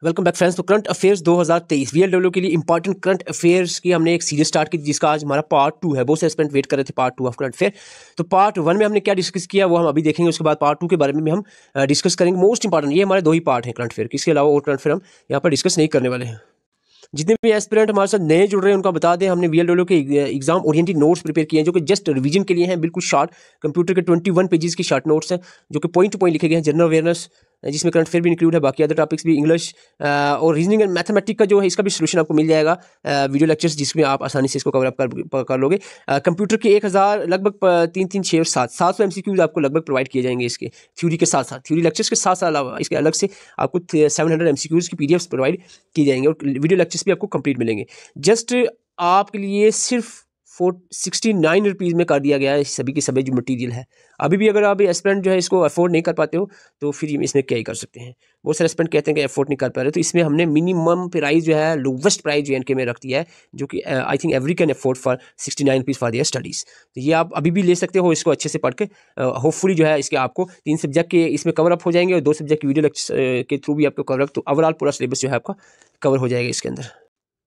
Welcome back friends. तो current affairs 2023 VLW के लिए इंपॉर्टेंट करंट अफेयर्स की हमने एक सीरीज स्टार्ट की जिसका आज हमारा पार्ट 2 है। बहुत से एस्पिरेंट वेट कर रहे थे पार्ट 2 ऑफ करंट अफेयर। तो पार्ट 1 में हमने क्या डिस्कस किया वो हम अभी देखेंगे, उसके बाद पार्ट 2 के बारे में भी हम डिस्कस करेंगे। मोस्ट इंपॉर्टेंट ये हमारे 2 ही पार्ट हैं करंट अफेयर के, इसके अलावा और करंट अफेयर हम यहाँ पर डिस्कस नहीं करने वाले हैं। जितने भी एस्पिरेंट हमारे साथ नए जुड़ रहे हैं उनका बता दें, हमने वीएलडब्ल्यू के एग्जाम ओरिएंटेड नोट्स प्रिपेयर किए हैं जो कि जस्ट रिवीजन के लिए हैं, बिल्कुल शॉर्ट। कंप्यूटर के 21 पेजेस की शॉर्ट नोट्स हैं जो कि पॉइंट टू पॉइंट लिखे गए हैं। जनरल अवेयरनेस जिसमें करंट अफेयर भी इंक्लूड है, बाकी अदर टॉपिक्स भी, इंग्लिश और रीजनिंग एंड मैथमेटिक्स का जो है इसका भी सोल्यूशन आपको मिल जाएगा वीडियो लेक्चर्स, जिसमें आप आसानी से इसको कवर अप कर लोगे। कंप्यूटर के 1000 लगभग 3 6 और 700 एमसीक्यूज आपको लगभग प्रोवाइड किए जाएंगे इसके थ्योरी के साथ साथ, थ्योरी लेक्चर्स के साथ साथ अलावा इसके अलग से आपको 700 एमसीक्यूज की पीडीएफ्स प्रोवाइड की जाएंगे और वीडियो लेक्चर्स भी आपको कंप्लीट मिलेंगे। जस्ट आपके लिए सिर्फ 69 रुपीज़ में कर दिया गया है सभी के सभी जो मटेरियल है। अभी भी अगर आप एस्पिरेंट जो है इसको अफोर्ड नहीं कर पाते हो तो फिर इसमें क्या ही कर सकते हैं। बहुत सारे एस्पिरेंट कहते हैं कि अफोर्ड नहीं कर पा रहे, तो इसमें हमने मिनिमम प्राइस जो है लोवेस्ट प्राइस जो एनके में रख दिया है, जो कि I think every can afford for 69 rupees for their studies. तो ये आप अभी भी ले सकते हो इसको अच्छे से पढ़ के। होपफुली जो है इसके आपको 3 सब्जेक्ट के इसमें कवर अप हो जाएंगे और 2 सब्जेक्ट की वीडियो लेक्चर के थ्रू भी आपको कवर अप, तो ओवरऑल पूरा सिलेबस जो है आपका कवर हो जाएगा इसके अंदर।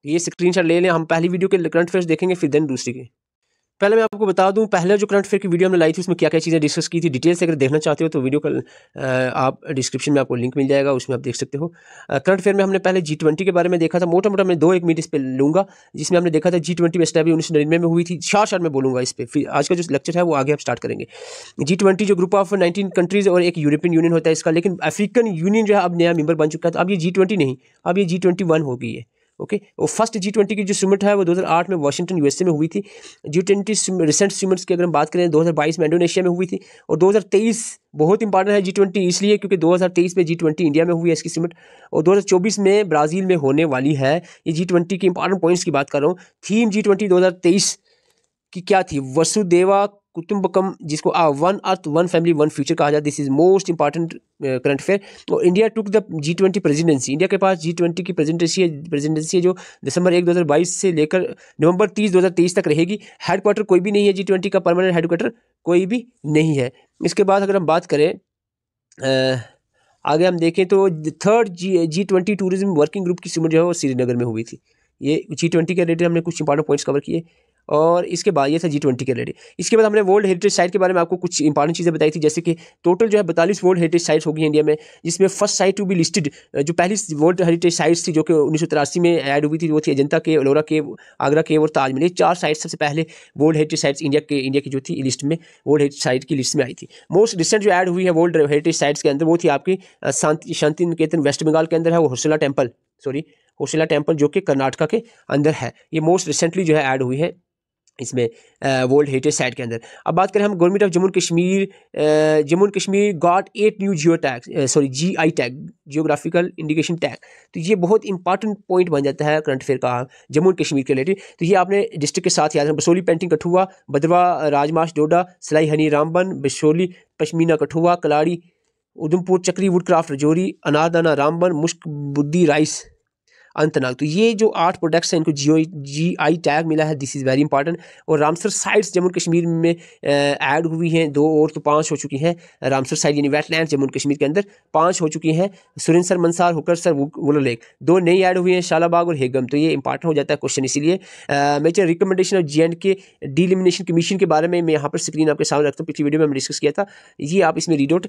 ये स्क्रीनशॉट ले लें। हम पहली वीडियो के करंट अफेयर्स देखेंगे, फिर देन दूसरी की। पहले मैं आपको बता दूं, पहले जो करंट अफेयर की वीडियो हमने लाई थी उसमें क्या क्या चीज़ें डिस्कस की थी। डिटेल से अगर देखना चाहते हो तो वीडियो का आप डिस्क्रिप्शन में आपको लिंक मिल जाएगा, उसमें आप देख सकते हो। करंट अफेयर में हमने पहले G20 के बारे में देखा था। मोटा मोटा मैं 2 एक मिनट इस पर लूँगा, जिसमें हमने देखा था G20 में स्टैब्लिश 1999 में हुई थी। शॉर्ट में बोलूँगा इस पर, फिर आज का जो लेक्चर है वो आगे आप स्टार्ट करेंगे। G20 जो ग्रुप ऑफ 19 कंट्रीज़ और एक यूरोपियन यूनियन होता है इसका, लेकिन अफ्रीकन यूनियन जो है अब नया मेंबर बन चुका है, तो अब ये G20 नहीं, अब ये G21 हो गई है। ओके और फर्स्ट G20 की जो समिट है वो 2008 में वाशिंगटन यूएसए में हुई थी। G20 रिसेंट समिट्स की अगर हम बात करें 2022 में इंडोनेशिया में हुई थी, और 2023 बहुत इंपॉर्टेंट है G20 इसलिए क्योंकि 2023 में G20 इंडिया में हुई है इसकी समिट, और 2024 में ब्राज़ील में होने वाली है। ये G20 के इंपॉर्टेंट पॉइंट्स की बात कर रहा हूँ। थीम G20 2023 की क्या थी? वसुदेवा कुटुंबकम, जिसको one earth one family one future कहा जाए। This is most important current affair. और India took the G20 presidency, India के पास G20 की प्रेसिडेंसी है जो दिसंबर 1 2022 से लेकर नवंबर 30 2023 तक रहेगी। हेडक्वार्टर कोई भी नहीं है G20 का, परमानेंट हेडक्वार्टर कोई भी नहीं है। इसके बाद अगर हम बात करें आगे हम देखें तो third G20 tourism working group की समिट जो है वो श्रीनगर में हुई थी। ये G20 के रिलेटेड हमने कुछ इंपॉर्टेंट पॉइंट्स कवर किए, और इसके बाद ये था G20 के रिलेटेड। इसके बाद हमने वर्ल्ड हेरिटेज साइट के बारे में आपको कुछ इंपॉर्टेंट चीज़ें बताई थी, जैसे कि टोटल जो है 42 वर्ल्ड हेरिटेज साइट्स होगी इंडिया में, जिसमें first site to be listed जो पहली वर्ल्ड हेरिटेज साइट्स थी जो कि 1983 में ऐड हुई थी, वो थी अजंता केव, एलोरा केव, आगरा केव और ताजमहल। ये 4 साइट्स सबसे पहले वर्ल्ड हेरिटेज साइट्स इंडिया की जो थी लिस्ट में, वर्ल्ड हेरिटेज साइट की लिस्ट में आई थी। मोस्ट रिसेंट जो ऐड हुई है वर्ल्ड हेरिटेज साइट्स के अंदर वो थी आपकी शांति निकेतन वेस्ट बंगाल के अंदर है, वो होसला टेम्पल जो कि कर्नाटका के अंदर है। ये मोस्ट रिसेंटली जो है ऐड हुई है इसमें वर्ल्ड हेरिटेज साइट के अंदर। अब बात करें हम government of Jammu and Kashmir got 8 new GI tag, geographical indication tag. तो ये बहुत इंपॉर्टेंट पॉइंट बन जाता है करंट अफेयर का जम्मू एंड कश्मीर के रिलेटेड। तो ये आपने डिस्ट्रिक्ट के साथ याद रखना। बसोली पेंटिंग कठुआ, भद्रवा राजमाश डोडा, सलाई हनी रामबन, बसोली पश्मीना कठुआ, कलाड़ी उधमपुर, चक्री वुडक्राफ्ट रजौरी, अनारदाना रामबन, मुश्क बुद्धी राइस अनंतनाग। तो ये जो 8 प्रोडक्ट्स हैं इनको GI टैग मिला है, दिस इज़ वेरी इंपॉर्टेंट। और रामसर साइट्स जम्मू कश्मीर में ऐड हुई हैं 2 और, तो 5 हो चुकी हैं। रामसर साइट यानी वेटलैंड जम्मू कश्मीर के अंदर 5 हो चुकी हैं। सुरिनसर, मंसार, हुकरसर, वुलर लेक 2 नई ऐड हुई हैं, शालाबाग और हेगम। तो ये इंपॉर्टेंट हो जाता है क्वेश्चन, इसीलिए major recommendation of J&K delimitation commission के बारे में मैं यहाँ पर स्क्रीन आपके सामने रखता हूँ। पिछली वीडियो में हमने डिस्कस किया था, ये आप इसमें रीड आउट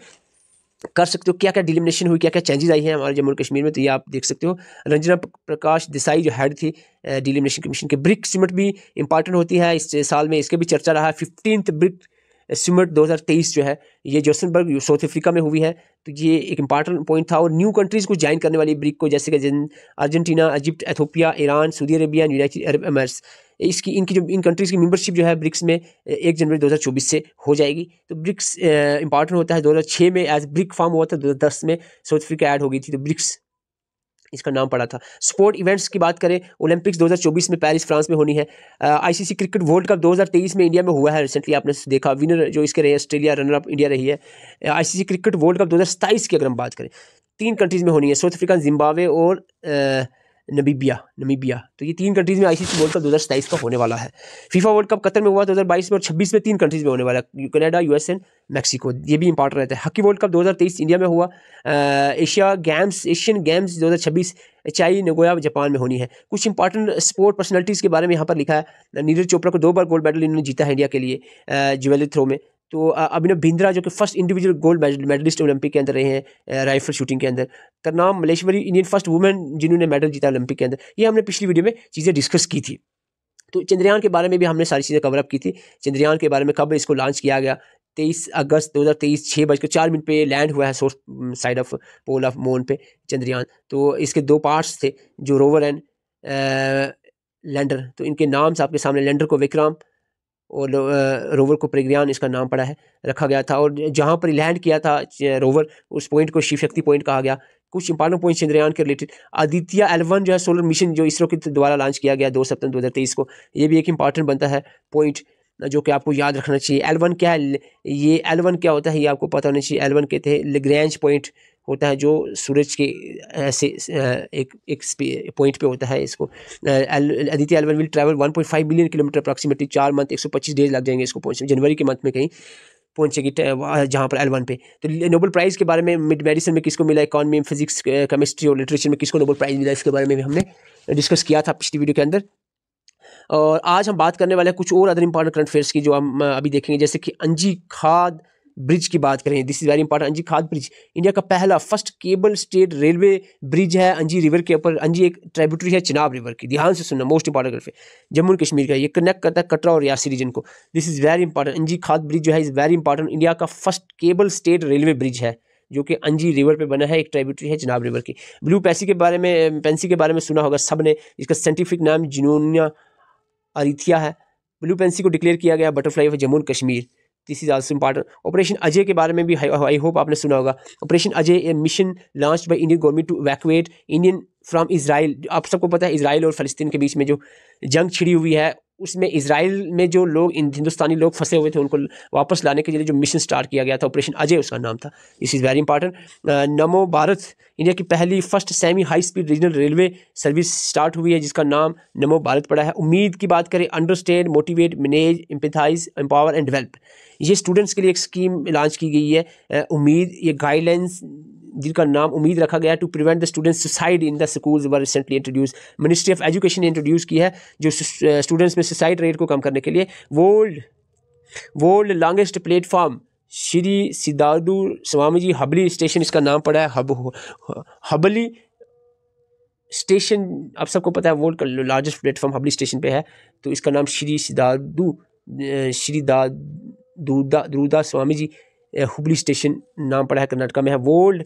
कर सकते हो क्या क्या डिलिमिनेशन हुई, क्या क्या चेंजेस आई हैं हमारे जम्मू और कश्मीर में। तो ये आप देख सकते हो। रंजना प्रकाश देसाई जो हेड थी डिलिमिनेशन कमीशन के। ब्रिक समिट भी इंपॉर्टेंट होती है इस साल में, इसके भी चर्चा रहा है। 15th ब्रिक समिट 2023 जो है ये जोहान्सबर्ग साउथ अफ्रीका में हुई है। तो ये एक इंपॉर्टेंट पॉइंट था। और न्यू कंट्रीज़ को ज्वाइन करने वाली ब्रिक को, जैसे कि Argentina, Egypt, Ethiopia, Iran, Saudi Arabia, United Arab Emirates, इनकी जो इन कंट्रीज़ की मेंबरशिप जो है ब्रिक्स में 1 जनवरी 2024 से हो जाएगी। तो ब्रिक्स इंपॉर्टेंट होता है। 2006 में एज ब्रिक फॉर्म हुआ था, 2010 में साउथ अफ्रीका ऐड हो गई थी, तो ब्रिक्स इसका नाम पड़ा था। स्पोर्ट इवेंट्स की बात करें, ओलंपिक्स 2024 में पेरिस फ्रांस में होनी है। ICC क्रिकेट वर्ल्ड कप 2023 में इंडिया में हुआ है रिसेंटली, आपने देखा। विनर जो इसके रहे ऑस्ट्रेलिया, रनर अप इंडिया रही है। ICC क्रिकेट वर्ल्ड कप 2027 की अगर हम बात करें 3 कंट्रीज़ में होनी है, साउथ अफ्रीका, जिम्बाब्वे और नमीबिया। तो ये 3 कंट्रीज़ में आईसीसी वर्ल्ड कप 2027 का होने वाला है। फीफा वर्ल्ड कप कतर में हुआ 2022 में और 26 में 3 कंट्रीज़ में होने वाला है, कनाडा, यूएस एंड मैक्सिको। ये भी इंपॉर्टेंट रहता है। हॉकी वर्ल्ड कप 2023 इंडिया में हुआ। एशियन गेम्स 2026 चाई नगोया जापान में होनी है। कुछ इंपॉर्टेंट स्पोर्ट पर्सनैलिटीज़ के बारे में यहाँ पर लिखा है। नीरज चोपड़ा को 2 बार गोल्ड मेडल इन्होंने जीता है इंडिया के लिए ज्वेलरी थ्रो में। तो अभिनव बिंद्रा जो कि first individual gold medallist Olympic के अंदर रहे हैं राइफल शूटिंग के अंदर। Karnam Malleswari Indian first women जिन्होंने मेडल जीता ओलंपिक के अंदर। ये हमने पिछली वीडियो में चीज़ें डिस्कस की थी। तो चंद्रयान के बारे में भी हमने सारी चीज़ें कवर अप की थी। चंद्रयान के बारे में कब इसको लॉन्च किया गया, 23 अगस्त 2023 6:04 पे लैंड हुआ है source side of pole of moon पे चंद्रयान। तो इसके 2 पार्ट्स थे, जो रोवर एंड लैंडर। तो इनके नाम आपके सामने, लैंडर को विक्रम और रोवर को प्रज्ञान इसका नाम पड़ा है, रखा गया था। और जहाँ पर लैंड किया था रोवर, उस पॉइंट को शिव शक्ति पॉइंट कहा गया। कुछ इंपॉर्टेंट पॉइंट चंद्रयान के रिलेटेड, आदित्य L1 जो है सोलर मिशन जो इसरो के द्वारा लॉन्च किया गया 2 सितंबर 2023 को, ये भी एक इंपॉर्टेंट बनता है पॉइंट जो कि आपको याद रखना चाहिए। L1 क्या है, ये L1 क्या होता है ये आपको पता होना चाहिए। L1 कहते हैं लेग्रेंज पॉइंट होता है, जो सूरज के ऐसे एक पॉइंट पे होता है। इसको Aditya L1 will travel 1.5 million kilometre approximately 4 month 125 days लग जाएंगे इसको पहुंचने, जनवरी के मंथ में कहीं पहुंचेगी जहाँ पर L1 पे। तो नोबेल प्राइज़ के बारे में मेडिसिन में किसको मिला, इकॉनमी, फिजिक्स, केमिस्ट्री और लिटरेचर में किसको नोबेल प्राइज़ मिला, इसके बारे में भी हमने डिस्कस किया था पिछली वीडियो के अंदर। और आज हम बात करने वाले हैं कुछ और अदर इंपॉर्टेंट करंट अफेयर्स की जो हम अभी देखेंगे। जैसे कि अंजी खाद ब्रिज की बात करें, दिस इज वेरी इंपॉर्टेंट। अंजी खाद ब्रिज इंडिया का पहला first cable stayed railway bridge है अंजी रिवर के ऊपर। अंजी एक ट्रिब्यूटरी है चिनाब रिवर की, ध्यान से सुनना, most important current affair Jammu and Kashmir का। ये कनेक्ट करता है कटरा और रियासी रीजन को। This is very important. अंजी खाद ब्रिज जो है इज वेरी इंपॉर्टेंट। इंडिया का first cable stayed railway bridge है जो कि अंजी रिवर पे बना है, एक ट्रिब्यूटरी है चिनाब रिवर की। ब्लू पेंसी के बारे में सुना होगा सबने। इसका साइंटिफिक नाम जिनोनिया अरिथिया है। ब्लू पेंसी को डिक्लेयर किया गया butterfly of Jammu and Kashmir. This is also important. Operation Ajay के बारे में भी आई होप आपने सुना होगा। Operation Ajay a mission launched by Indian government to evacuate Indian from Israel. आप सबको पता है इजराइल और फ़लस्तीन के बीच में जो जंग छिड़ी हुई है, उसमें इजराइल में जो लोग हिंदुस्तानी लोग फंसे हुए थे उनको वापस लाने के लिए जो मिशन स्टार्ट किया गया था, ऑपरेशन अजय उसका नाम था। This is very important. NaMo Bharat India की पहली first semi high speed regional railway service start हुई है जिसका नाम नमो भारत पड़ा है। उम्मीद की बात करें, understand, motivate, manage, empathise, empower and develop, ये स्टूडेंट्स के लिए एक स्कीम लॉन्च की गई है। उम्मीद, ये गाइडलाइंस जिनका नाम उम्मीद रखा गया to prevent the students suicide in the schools were recently introduce. Ministry of education ने इंट्रोड्यूस की है जो स्टूडेंट्स में सुसाइड रेट को कम करने के लिए। World longest platform Shri Siddharth Swami ji Hubli station इसका नाम पड़ा है। हबली स्टेशन आप सबको पता है वर्ल्ड का लार्जेस्ट प्लेटफॉर्म हबली स्टेशन पे है, तो इसका नाम श्री दारूदा स्वामी जी हुबली स्टेशन नाम पड़ा है, कर्नाटका में है। वर्ल्ड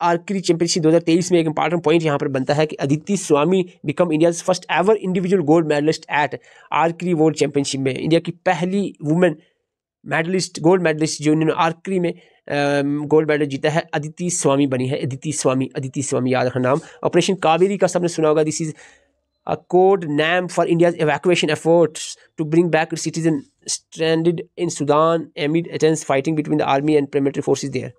आर्चरी चैंपियनशिप 2023 में एक इंपॉर्टेंट पॉइंट यहाँ पर बनता है कि Aditi Swami become India's first ever individual gold medallist at archery world championship में। इंडिया की पहली वुमेन मेडलिस्ट, गोल्ड मेडलिस्ट जो इन्होंने आर्चरी में गोल्ड मेडल जीता है, अदिति स्वामी बनी है। अदिति स्वामी याद रखना नाम। ऑपरेशन कावेरी का सबने सुना होगा। This is a code name for India's evacuation efforts to bring back its citizens stranded in Sudan amid intense fighting between the army and paramilitary forces there.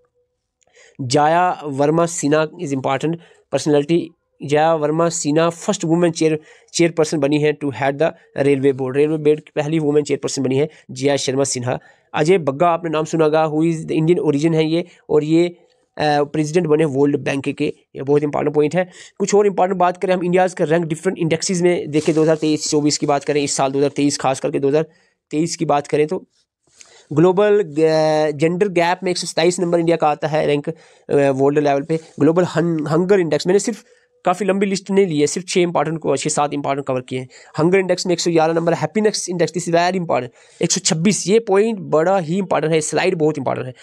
Jaya Verma Sinha is important personality. Jaya Verma Sinha first women chairperson बनी है to head the railway board की पहली women chairperson बनी है जया शर्मा सिन्हा। अजय बग्गा आपने नाम सुना होगा, who is the Indian origin है ये, और ये प्रेसिडेंट बने वर्ल्ड बैंक के। ये बहुत इंपॉर्टेंट पॉइंट है। कुछ और इंपॉर्टेंट बात करें हम इंडियाज़ का रैंक डिफरेंट इंडेक्सेस में देखें 2023-24 की बात करें, इस साल 2023 खास करके 2023 की बात करें तो ग्लोबल जेंडर गैप में 127 नंबर इंडिया का आता है रैंक वर्ल्ड लेवल पे। ग्लोबल हंगर इंडेक्स, मैंने सिर्फ काफ़ी लंबी लिस्ट नहीं ली है, सिर्फ 6-7 इंपॉर्टेंट कवर किए हैं। हंगर इंडेक्स में 111 नंबर है। Happiness index this is very important 126, ये पॉइंट बड़ा ही इंपॉर्टेंट है, स्लाइड बहुत इंपॉर्टेंट है।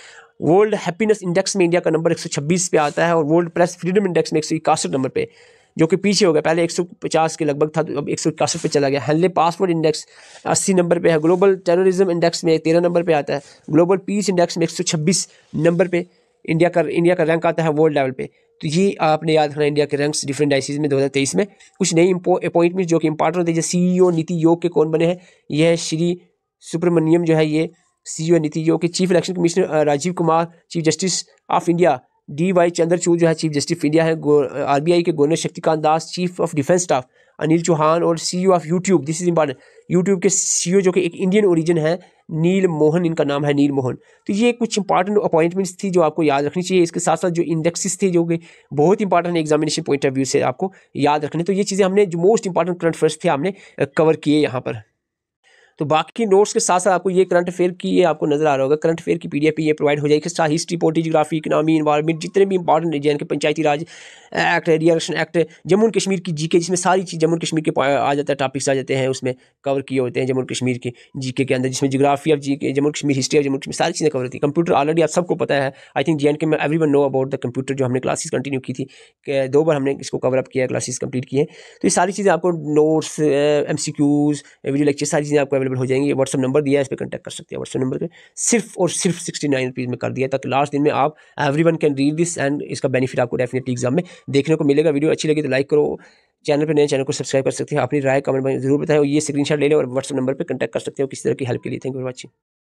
वर्ल्ड हैप्पीनेस इंडेक्स में इंडिया का नंबर 126 पे आता है और वर्ल्ड प्रेस फ्रीडम इंडेक्स में 161 नंबर पे, जो कि पीछे हो गया, पहले 150 के लगभग था तो अब 161 पे चला गया। हेनले पासपोर्ट इंडेक्स 80 नंबर पे है। ग्लोबल टेररिज्म इंडेक्स में 13 नंबर पे आता है। ग्लोबल पीस इंडेक्स में 126 नंबर पे इंडिया का रैंक आता है वर्ल्ड लेवल पे। तो ये आपने याद रखना इंडिया के रैंक्स डिफरेंट आईसीसी में 2023 में। कुछ नई अपॉइंटमेंट जो कि इंपॉर्टेंट होते हैं, जैसे CEO नीति आयोग के कौन बने हैं, यह है श्री सुब्रमण्यम जो है ये CEO नीति आयोग के। Chief election commissioner Rajiv Kumar, chief justice of India DY Chandrachud जो है चीफ जस्टिस ऑफ इंडिया है, RBI के governor Shaktikanta Das, chief of defence staff Anil Chauhan और CEO of YouTube, this is important, YouTube के CEO जो कि एक इंडियन ओरिजिन है, नील मोहन इनका नाम है, नील मोहन। तो ये कुछ इंपॉर्टेंट अपॉइंटमेंट्स थी जो आपको याद रखनी चाहिए। इसके साथ साथ जो इंडेक्सेस थे जो कि बहुत important examination point of view से आपको याद रखने, तो ये चीज़ें हमने जो मोस्ट इंपॉर्टेंट करंट अफेयर्स थे हमने कवर किए यहाँ पर। तो बाकी नोट्स के साथ साथ आपको ये करंट अफेयर की ये आपको नजर आ रहा होगा, करंट अफेयर की PDF ये प्रोवाइड हो जाएगी। साथ history, polity, geography, economy, environment, जितने भी इंपॉर्टेंट एजेंट के Panchayati Raj act, reaction act, Jammu and Kashmir की GK, जिसमें सारी चीज़ जम्मू एंड कश्मीर के आ जाता है, टॉपिक्स आ जाते हैं उसमें कवर किए होते हैं जम्मू एंड कश्मीर के GK के अंदर, जिसमें geography of GK, Jammu and Kashmir, history of Jammu and Kashmir, सारी चीज़ें कवर होती है। कंप्यूटर ऑलरेडी आप सबको पता है, आई थिंक JNK में everyone know about the computer, जो हमने क्लासेस कंटिन्यू की थी, 2 बार हमने इसको कवर अप किया, क्लासेस कंप्लीट किए। तो ये सारी चीज़ें आपको नोट्स, MCQs, वीडियो लेक्चर, सारी चीज़ें आपको अवेलेबल हो जाएंगी। व्हाट्सअप नंबर दिया है, इस पर कॉन्टैक्ट कर सकते हैं। व्हाट्सअप नंबर पे सिर्फ और सिर्फ 69 रुपीज़ में कर दिया, ताकि लास्ट दिन में आप everyone can read this and इसका बेनिफिट आपको डेफिनेटली एग्जाम में देखने को मिलेगा। वीडियो अच्छी लगी तो लाइक करो, चैनल पे नए चैनल को सब्सक्राइब कर सकते हैं। अपनी राय कमेंट में जरूर बताएं और ये स्क्रीनशॉट ले लें और व्हाट्सअप नंबर पे कॉन्टैक्ट कर सकते हो किसी तरह की हेल्प के लिए। Thank you for watching.